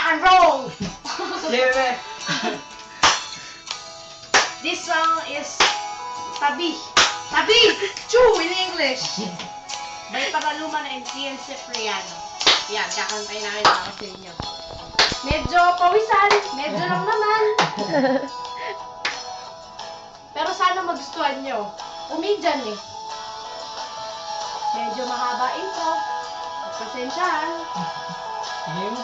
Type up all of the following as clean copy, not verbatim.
and roll! Libre. This song is Tabi. Tabi! Chew in English! By Paraluman and Cian Cipriano. Yan, kakantay namin para sa inyo. Medyo pawisan, medyo lang naman. Pero sana magustuhan nyo. Comedian eh. Medyo mahaba intro. Pasensyahan. Game.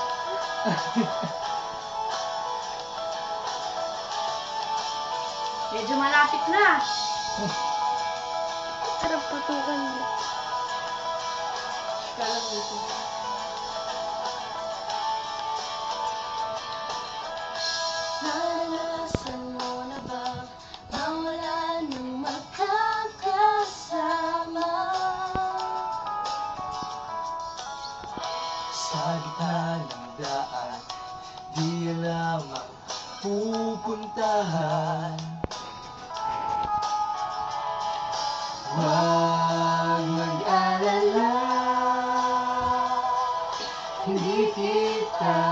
Medyo malapit na. Sarap patukan mo. Kalang dito. Naranasan mo na ba mawala ng magkakasama? Sa gitna ng daan, di alam ang pupuntahan. Huwag mag-alala, hindi kita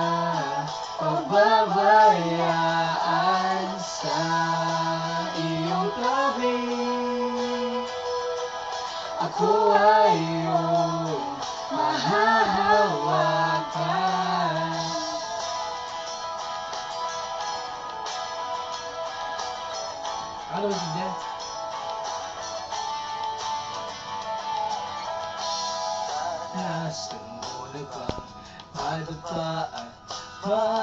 pababayaan sa iyong tabi. Ako ay iyong mahahawakan. Ano ba siya? Nasaan mo na ba madapa at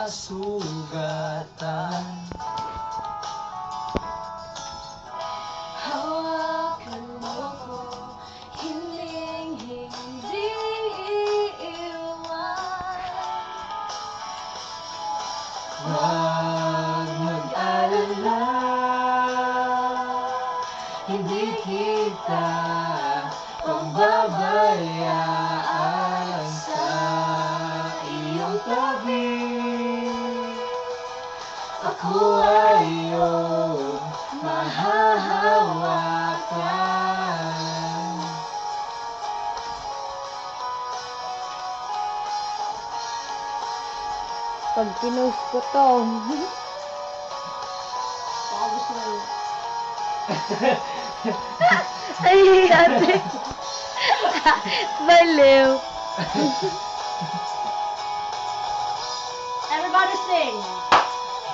masugatan? Hawakan mo ko, hindi iiwan. Huwag mag-alala, hindi kita pababayaan sa iyong tabi. Ako ay iyong mahahawakan. Pag pinost ko to. Baka gusto mo yun. Ay, ate. Baliw. Everybody sing!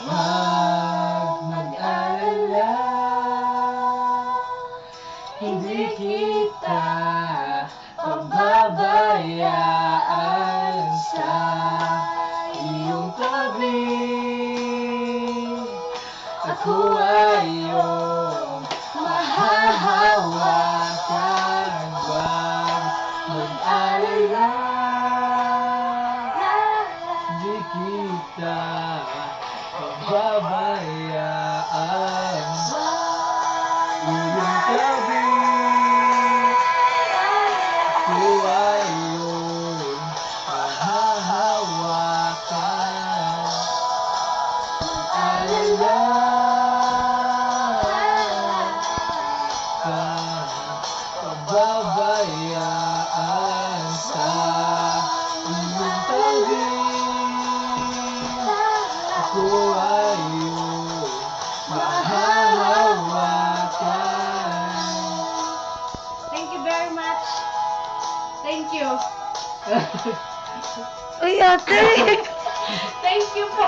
Huwag mag-alala, hindi kita pababayaan sa iyong tabi. Ako ay iyong mahahawakan. Huwag mag-alala, hindi kita pababayaan sa iyong tabi. Ako ay iyong mahahawakan. Mag-alala ka, pababayaan sa iyong tabi. Ako ay iyong mahahawakan. Thank you very much. Thank you. Uy, ate. Thank you po.